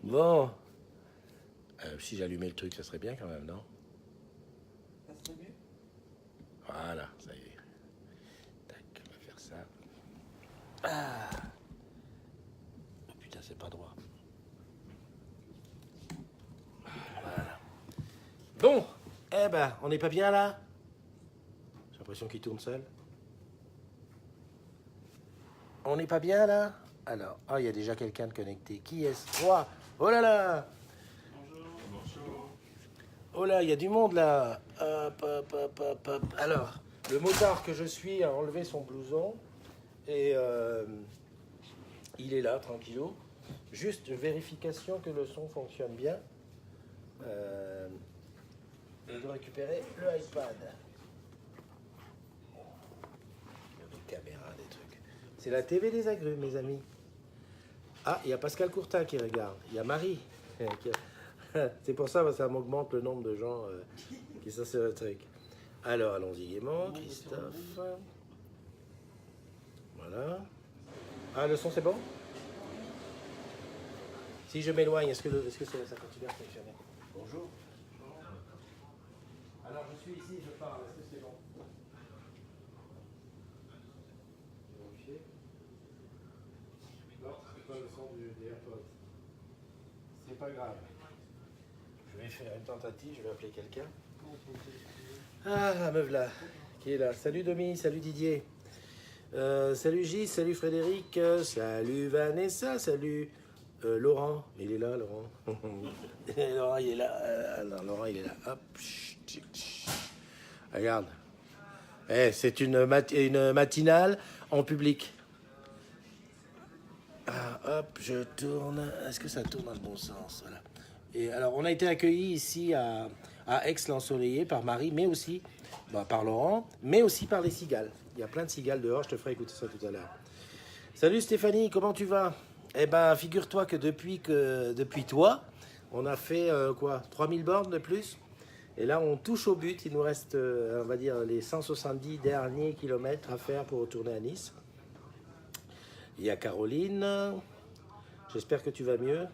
Bon. Si j'allumais le truc, ça serait bien quand même, non? Ça serait mieux. Voilà, ça y est. Tac, on va faire ça. Ah. Oh, putain, c'est pas droit. Voilà. Bon, eh ben, on n'est pas bien là? J'ai l'impression qu'il tourne seul. On n'est pas bien là? Alors, ah, il y a déjà quelqu'un de connecté. Qui est-ce? Toi? Oh là là! Oh là, il y a du monde là. Hop, hop, hop, hop, hop. Alors, le motard que je suis a enlevé son blouson et il est là, tranquillou. Juste vérification que le son fonctionne bien. Et de récupérer le iPad. Il y a des caméras, des trucs. C'est la TV des agrumes, mes amis. Ah, il y a Pascal Courtin qui regarde. Il y a Marie. C'est pour ça que ça m'augmente le nombre de gens qui sont sur le truc. Alors, allons-y gaiement, Christophe. Voilà. Ah, le son, c'est bon? Si je m'éloigne, est-ce que ça continue à fonctionner? Bonjour. Alors, je suis ici, je parle. Est-ce que c'est bon? Vérifier. Non, c'est pas le son des AirPods. C'est pas grave. Je vais faire une tentative, je vais appeler quelqu'un. Ah, la meuf là, qui est là. Salut Domi, salut Didier. Salut Gilles, salut Frédéric, salut Vanessa, salut Laurent. Il est là, Laurent. Laurent, il est là. Non, Laurent, il est là. Hop. Regarde. Eh, c'est une matinale en public. Ah, hop, je tourne. Est-ce que ça tourne dans le bon sens? Voilà. Et alors, on a été accueillis ici à Aix-l'Ensoleillé par Marie, mais aussi par Laurent, mais aussi par les cigales. Il y a plein de cigales dehors, je te ferai écouter ça tout à l'heure. Salut Stéphanie, comment tu vas? Eh ben, figure-toi que depuis toi, on a fait quoi, 3000 bornes de plus? Et là, on touche au but. Il nous reste, on va dire, les 170 derniers kilomètres à faire pour retourner à Nice. Il y a Caroline. J'espère que tu vas mieux.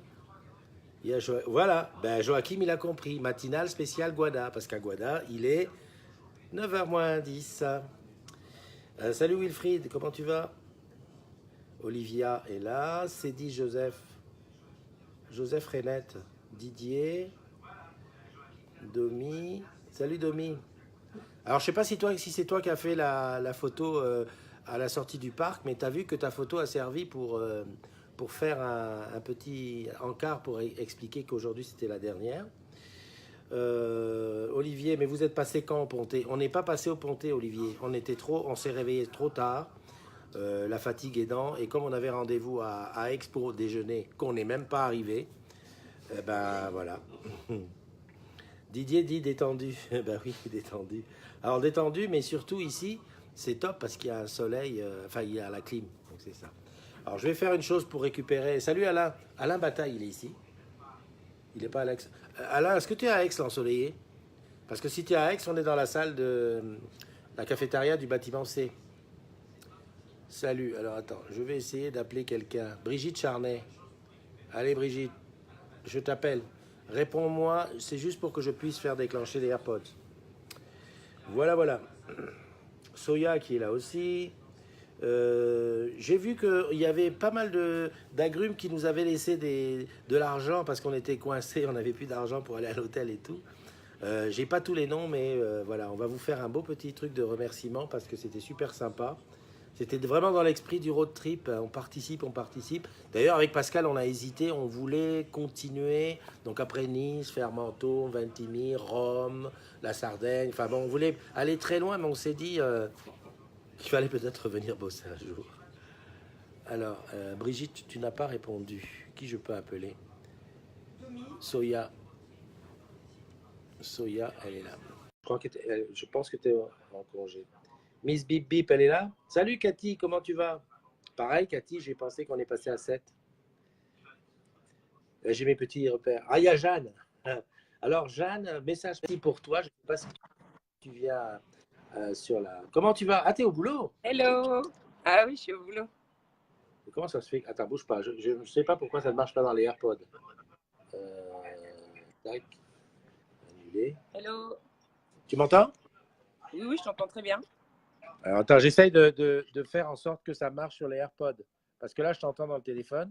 Il y a voilà, ben Joachim, il a compris. Matinale spéciale Guada, parce qu'à Guada, il est 9h moins 10. Salut Wilfried, comment tu vas? Olivia est là. Cédie Joseph. Joseph Renette. Didier. Domi. Salut Domi. Alors, je sais pas si c'est toi qui as fait la photo à la sortie du parc, mais tu as vu que ta photo a servi pour faire un petit encart pour expliquer qu'aujourd'hui c'était la dernière. Olivier, mais vous êtes passé quand au Pontet? On n'est pas passé au Pontet, Olivier. On s'est réveillé trop tard, la fatigue aidant, et comme on avait rendez-vous à Aix pour déjeuner, qu'on n'est même pas arrivé, eh ben voilà. Didier dit détendu. Ben oui, détendu. Alors détendu, mais surtout ici, c'est top parce qu'il y a un soleil, enfin il y a la clim, donc c'est ça. Alors je vais faire une chose pour récupérer. Salut Alain. Alain Bataille, il est ici. Il n'est pas à Aix. Alain, est-ce que tu es à Aix l'ensoleillé? Parce que si tu es à Aix, on est dans la salle de la cafétéria du bâtiment C. Salut. Alors attends, je vais essayer d'appeler quelqu'un. Brigitte Charnay. Allez Brigitte, je t'appelle. Réponds-moi, c'est juste pour que je puisse faire déclencher les AirPods. Voilà, voilà. Soya qui est là aussi. J'ai vu qu'il y avait pas mal d'agrumes qui nous avaient laissé de l'argent parce qu'on était coincés, on n'avait plus d'argent pour aller à l'hôtel et tout. J'ai pas tous les noms, mais voilà, on va vous faire un beau petit truc de remerciement parce que c'était super sympa. C'était vraiment dans l'esprit du road trip. On participe, on participe. D'ailleurs, avec Pascal, on a hésité. On voulait continuer. Donc après Nice, faire Menton, Ventimille, Rome, la Sardaigne. Enfin bon, on voulait aller très loin, mais on s'est dit qu'il fallait peut-être revenir bosser un jour. Alors, Brigitte, tu n'as pas répondu. Qui je peux appeler? Soya. Soya, elle est là. Je pense que tu es en congé. Miss Bip Bip, elle est là? Salut Cathy, comment tu vas? Pareil Cathy, j'ai pensé qu'on est passé à 7. J'ai mes petits repères. Ah, il y a Jeanne. Alors Jeanne, message petit pour toi. Je ne sais pas si tu viens sur la... Comment tu vas? Ah, t'es au boulot? Hello. Ah oui, je suis au boulot. Comment ça se fait? Attends, bouge pas. Je ne sais pas pourquoi ça ne marche pas dans les AirPods. Tac, annulé. Hello. Tu m'entends? Oui, oui, je t'entends très bien. Alors, attends, j'essaye de faire en sorte que ça marche sur les AirPods. Parce que là, je t'entends dans le téléphone.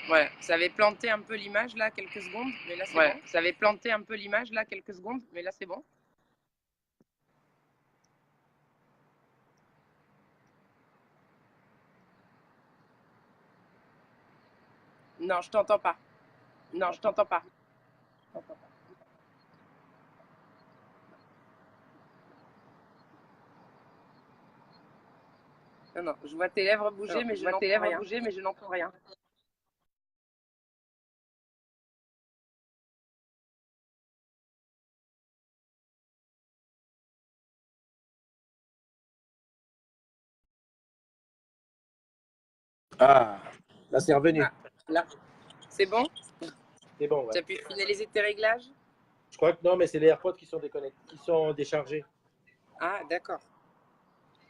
Ouais, ça avait planté un peu l'image là quelques secondes, mais là c'est bon. Ça avait planté un peu l'image là quelques secondes, mais là c'est bon. Non, je t'entends pas. Non, je t'entends pas. Non, non, je vois tes lèvres bouger, mais je n'entends rien. Ah, là, c'est revenu. Ah, là, c'est bon? C'est bon, ouais. Tu as pu finaliser tes réglages? Je crois que non, mais c'est les AirPods qui sont qui sont déchargés. Ah, d'accord.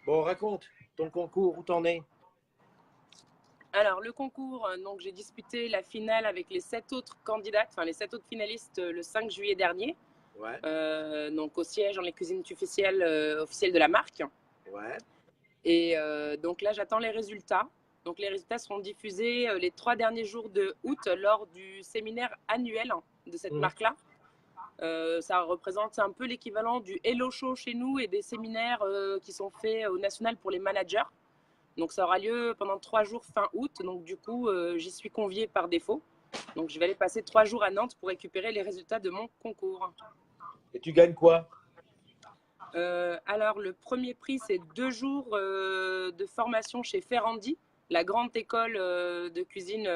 Bon, raconte ton concours, où t'en es? Alors, le concours, donc j'ai disputé la finale avec les 7 autres candidates, enfin les 7 autres finalistes le 5 juillet dernier. Ouais. Donc au siège dans les cuisines officielles de la marque. Ouais. Et donc là, j'attends les résultats. Donc les résultats seront diffusés les 3 derniers jours de août lors du séminaire annuel de cette marque-là. Ça représente un peu l'équivalent du Hello Show chez nous et des séminaires qui sont faits au national pour les managers. Donc ça aura lieu pendant 3 jours fin août. Donc du coup, j'y suis conviée par défaut. Donc je vais aller passer 3 jours à Nantes pour récupérer les résultats de mon concours. Et tu gagnes quoi? Alors le premier prix, c'est 2 jours de formation chez Ferrandi, la grande école de cuisine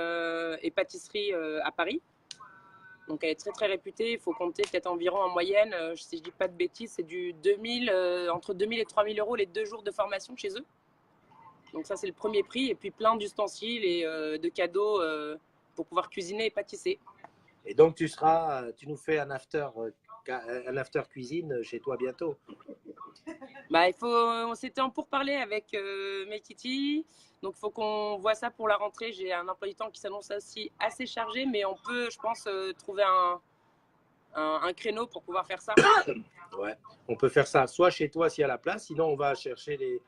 et pâtisserie à Paris. Donc elle est très très réputée. Il faut compter peut-être environ en moyenne, si je dis pas de bêtises, c'est du 2000, entre 2000 et 3000 euros les 2 jours de formation chez eux. Donc ça c'est le premier prix, et puis plein d'ustensiles et de cadeaux pour pouvoir cuisiner et pâtisser. Et donc tu nous fais un after cuisine chez toi bientôt. Bah, on s'était en pourparlers avec Mekiti, donc il faut qu'on voit ça pour la rentrée. J'ai un emploi du temps qui s'annonce aussi assez chargé, mais on peut, je pense, trouver un créneau pour pouvoir faire ça. Ouais, on peut faire ça soit chez toi s'il y a la place, sinon on va chercher les.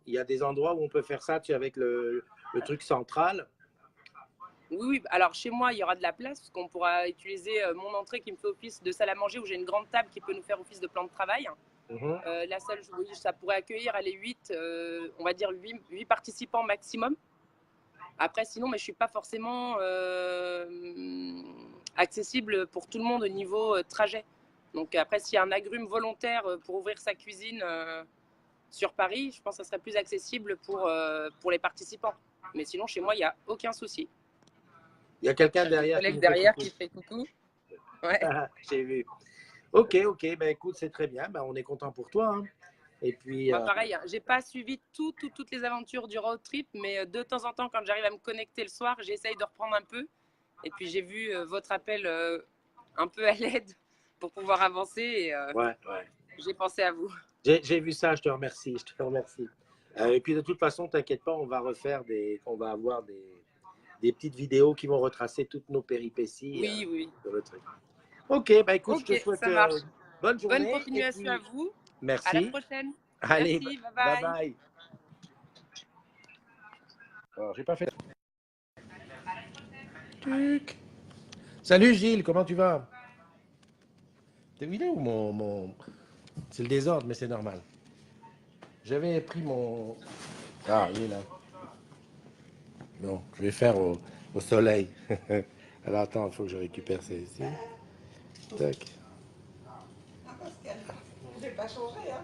Il y a des endroits où on peut faire ça, tu sais, avec le truc central. Oui, alors chez moi, il y aura de la place, parce qu'on pourra utiliser mon entrée qui me fait office de salle à manger, où j'ai une grande table qui peut nous faire office de plan de travail. La salle, oui, ça pourrait accueillir les 8, on va dire 8 participants maximum. Après, sinon, mais je ne suis pas forcément accessible pour tout le monde au niveau trajet. Donc après, s'il y a un agrume volontaire pour ouvrir sa cuisine sur Paris, je pense que ça serait plus accessible pour les participants. Mais sinon, chez moi, il n'y a aucun souci. Il y a quelqu'un derrière. Qui fait coucou. Ouais. J'ai vu. Ok, ben écoute, c'est très bien. Ben, on est content pour toi. Hein. Et puis. Moi, pareil, j'ai pas suivi toutes les aventures du road trip, mais de temps en temps, quand j'arrive à me connecter le soir, j'essaye de reprendre un peu. Et puis j'ai vu votre appel un peu à l'aide pour pouvoir avancer. Et, ouais. J'ai pensé à vous. J'ai vu ça, je te remercie. Et puis de toute façon, t'inquiète pas, on va avoir des petites vidéos qui vont retracer toutes nos péripéties. Oui. Sur le truc. Ok, bah écoute, je te souhaite bonne journée. Bonne continuation à vous. Merci. À la prochaine. Allez, merci, bye. Alors, j'ai pas fait. Salut Gilles, comment tu vas? T'as vu où mon... C'est le désordre, mais c'est normal. J'avais pris mon... Ah, il est là. Non, je vais faire au soleil. Alors attends, il faut que je récupère celle-ci. Tac. Ah, Pascal, j'ai pas changé, hein.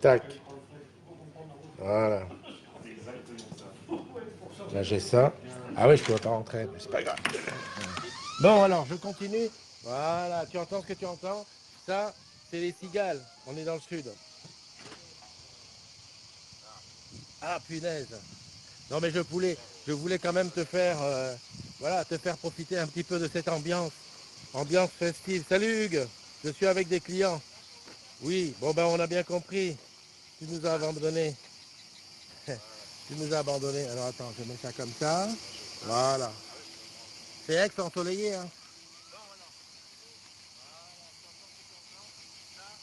Tac. Voilà. Là, j'ai ça. Ah oui, je peux pas rentrer, mais c'est pas grave. Bon, alors, je continue. Voilà, tu entends ce que tu entends? Ça, c'est les cigales. On est dans le sud. Ah, punaise. Non, mais je voulais quand même te faire, voilà, te faire profiter un petit peu de cette ambiance festive. Salut Hugues, je suis avec des clients. Oui, bon ben on a bien compris. Tu nous as abandonnés. Tu nous as abandonnés. Alors attends, je mets ça comme ça. Voilà. C'est ex ensoleillé, hein.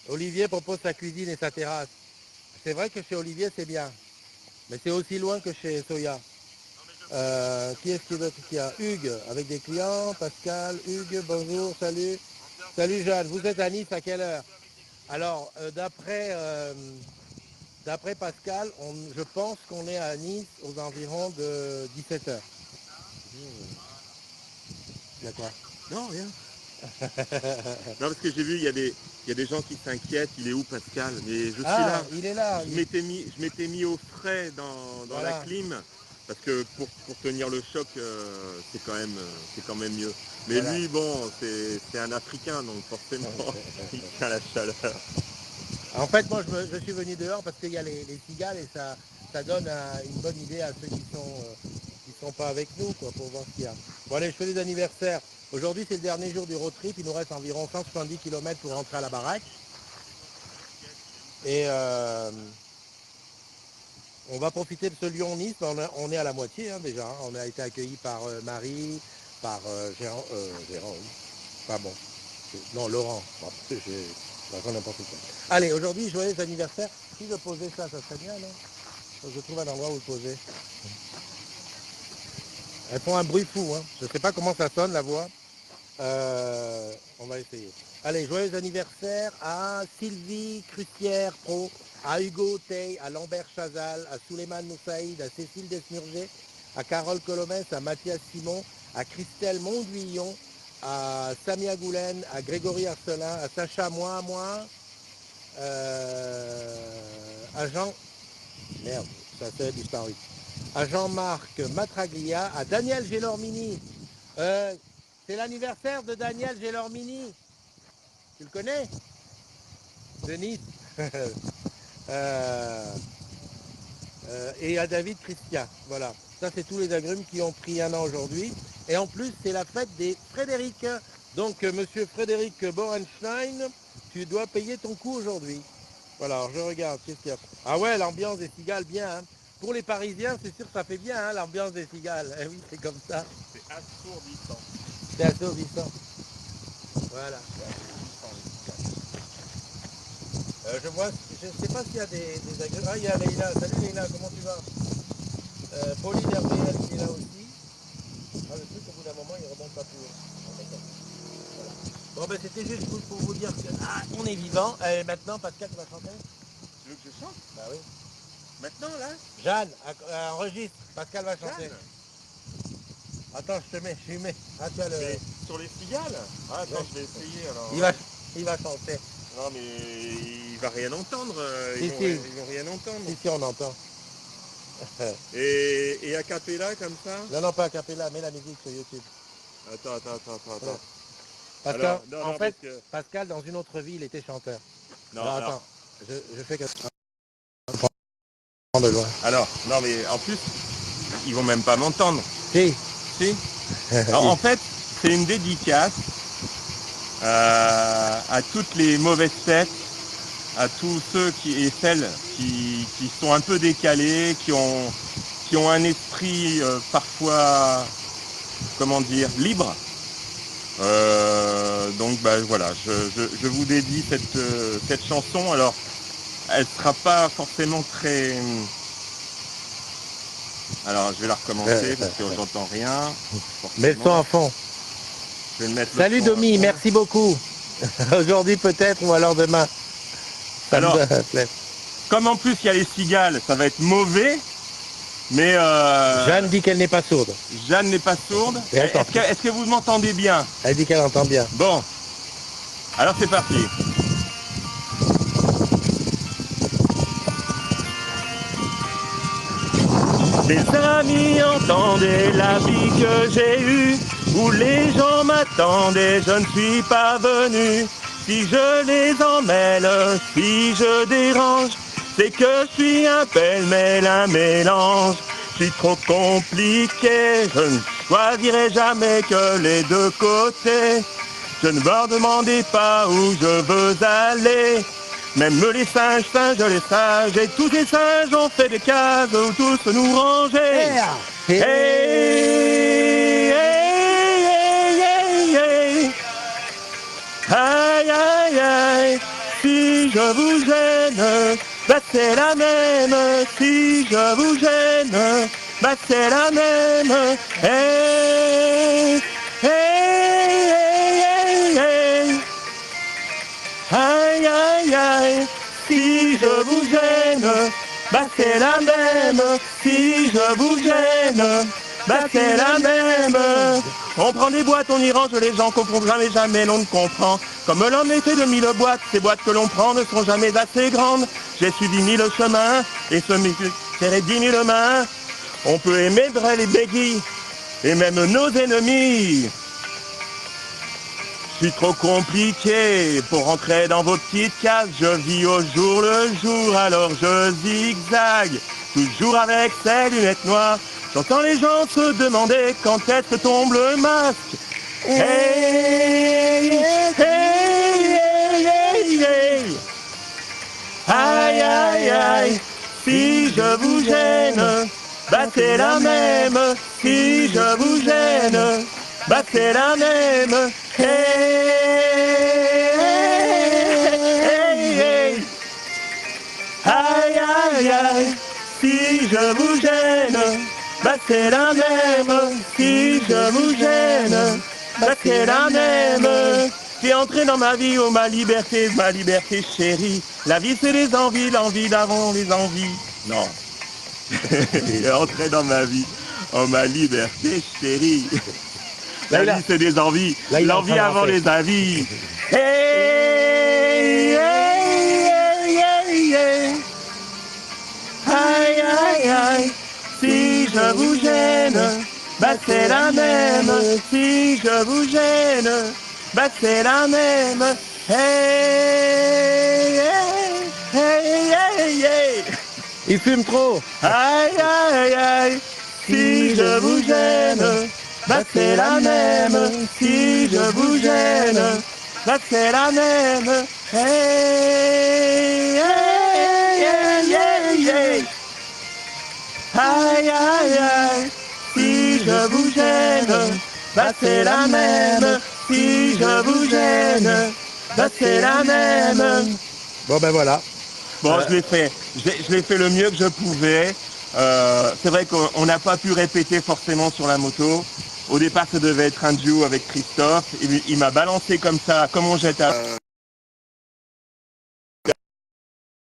Olivier propose sa cuisine et sa terrasse. C'est vrai que chez Olivier c'est bien, mais c'est aussi loin que chez Soya. Qui est-ce qui y a Hugues, avec des clients. Pascal, Hugues, bonjour, salut. Salut Jeanne, vous êtes à Nice à quelle heure? Alors, d'après Pascal, je pense qu'on est à Nice aux environs de 17 heures. Il y a quoi? Non, rien. Non, parce que j'ai vu, il y a des gens qui s'inquiètent. Il est où Pascal? Mais je suis là. Il est là. Je m'étais mis au frais dans Voilà. la clim. Parce que pour tenir le choc, c'est quand même mieux. Mais Voilà. lui, bon, c'est un Africain, donc forcément, il tient la chaleur. En fait, moi, je suis venu dehors parce qu'il y a les cigales et ça donne une bonne idée à ceux qui sont pas avec nous, quoi, pour voir ce qu'il y a. Bon, allez, je fais les anniversaires. Aujourd'hui, c'est le dernier jour du road trip. Il nous reste environ 170 km pour rentrer à la baraque. Et on va profiter de ce Lyon-Nice. On est à la moitié, hein, déjà. On a été accueillis par Marie, par Gérard, oui. Pas bon. Non, Laurent. Bon, n'importe quoi. Allez, aujourd'hui, joyeux anniversaire. Si je posais ça, ça serait bien, non? Faut que je trouve un endroit où le poser. Elles font un bruit fou, hein. Je ne sais pas comment ça sonne, la voix. On va essayer. Allez, joyeux anniversaire à Sylvie Crucière Pro, à Hugo Tey, à Lambert Chazal, à Souleymane Moussaïd, à Cécile Desmurger, à Carole Colomès, à Mathias Simon, à Christelle Montguillon, à Samia Goulen, à Grégory Arcelin, à Sacha moi, à Jean... Merde, ça s'est disparu. À Jean-Marc Matraglia, à Daniel Gélormini. C'est l'anniversaire de Daniel Gélormini. Tu le connais? De Nice. Et à David Christian. Voilà. Ça, c'est tous les agrumes qui ont pris un an aujourd'hui. Et en plus, c'est la fête des Frédéric. Donc, monsieur Frédéric Borenstein, tu dois payer ton coup aujourd'hui. Voilà, alors je regarde. Qu'est-ce qu'il y a? Ah ouais, l'ambiance des cigales, bien. Hein. Pour les Parisiens, c'est sûr que ça fait bien, hein, l'ambiance des cigales. Eh oui, c'est comme ça. C'est assourdissant. C'est assourdissant. Voilà. Je vois, je ne sais pas s'il y a des agrumes. Ah, il y a Leïla. Salut Leïla, comment tu vas? Pauline Herméel qui est là aussi. Ah, le truc, au bout d'un moment, il ne remonte pas plus haut. Voilà. Bon, ben c'était juste pour vous dire que on est vivant. Et maintenant, Pascal, tu vas chanter? Tu veux que je chante? Bah oui. Maintenant, là? Jeanne, enregistre. Pascal va chanter. Jeanne. Attends, je lui mets. Ah, tu as le... Mais sur les cigales? Ah, attends, je vais essayer alors. Il va chanter. Non, mais il va rien entendre. Si, Ils si. vont rien entendre. Si, on entend. Et a cappella comme ça? Non, pas a cappella, mets la musique sur YouTube. Attends. Pascal, Alors, non, en non, fait, parce que- Pascal, dans une autre vie, il était chanteur. Non, Alors, alors, attends, je fais que... Prends de loin. alors, non, mais en plus, ils vont même pas m'entendre. Si. Si? Alors, en fait, c'est une dédicace à toutes les mauvaises têtes, à tous ceux et celles qui sont un peu décalés, qui ont un esprit parfois, comment dire, libre. Donc bah, voilà, je vous dédie cette chanson. Alors, elle sera pas forcément très... Alors, je vais la recommencer parce que j'entends rien. Mets le son à fond. Je vais le mettre Salut Domi, merci beaucoup. Aujourd'hui peut-être ou alors demain. Alors, comme en plus il y a les cigales, ça va être mauvais. Mais Jeanne dit qu'elle n'est pas sourde. Jeanne n'est pas sourde. Est-ce que vous m'entendez bien? Elle dit qu'elle entend bien. Bon, alors c'est parti. Mes amis entendaient la vie que j'ai eue, où les gens m'attendaient, je ne suis pas venu. Si je les emmêle, si je dérange, c'est que je suis un pêle-mêle, un mélange. Je suis trop compliqué, je ne choisirai jamais que les deux côtés. Je ne leur demandais pas où je veux aller. Même les singes, les sages, et tous les singes ont fait des cases où tous nous ranger. Hey, hey, hey, hey, hey. Aïe, aïe, aïe, si je vous gêne, bah c'est la même. Si je vous gêne, bah c'est la même. Hey, hey, hey, hey, hey. Aïe, aïe, aïe, si je vous gêne, bah c'est la même. Si je vous gêne, bah c'est la même. On prend des boîtes, on y range, les gens comprennent jamais, jamais l'on ne comprend. Comme l'homme était de 1000 boîtes, ces boîtes que l'on prend ne sont jamais assez grandes. J'ai suivi 1000 chemins, et ce serré 10 000 mains. On peut aimer Brel et Beggy, et même nos ennemis. Je suis trop compliqué pour rentrer dans vos petites cases. Je vis au jour le jour, alors je zigzague. Toujours avec ces lunettes noires. J'entends les gens se demander quand est-ce que tombe le masque. Hey, hey, hey, hey, hey. Aïe, aïe, aïe, si je vous gêne, bah c'est la même. Si je vous gêne, bah c'est la même. Hey, hey, hey. Aïe, aïe, aïe, si je vous gêne, bah c'est la même. Si je vous gêne, bah c'est la même. Qui est entré dans ma vie, oh ma liberté chérie. La vie c'est les envies, l'envie d'avant les envies. Non. Il est entré dans ma vie, oh ma liberté chérie. La vie c'est des envies, l'envie avant les avis. Hey, hey, hey, hey, hey. Aïe, aïe, aïe, si je vous gêne, bah c'est la même. Si je vous gêne, bah c'est la même. Hey, hey, hey, hey, hey. Il fume trop. Aïe, aïe, aïe, si je vous gêne, bah c'est la même. Si je vous gêne, bah c'est la même. Hey, hey, hey, hey, hey. Aïe, aïe, aïe, si je vous gêne, bah c'est la même. Si je vous gêne, bah c'est la même. Bon ben voilà. Bon, je l'ai fait le mieux que je pouvais. C'est vrai qu'on n'a pas pu répéter forcément sur la moto. Au départ, ça devait être un duo avec Christophe. Il m'a balancé comme ça, comme on jette à...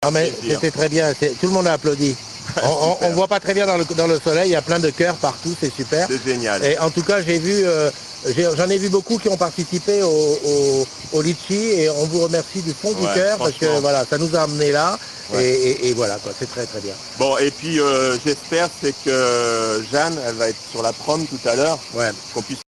Non mais c'était très bien, tout le monde a applaudi. On voit pas très bien dans le soleil, il y a plein de cœurs partout, c'est super. C'est génial. Et en tout cas, j'en ai vu beaucoup qui ont participé au Litchi et on vous remercie du fond du cœur parce que voilà, ça nous a amené là. Ouais. Et voilà, quoi, c'est très très bien. Bon, et puis j'espère c'est que Jeanne, elle va être sur la prom tout à l'heure, qu'on puisse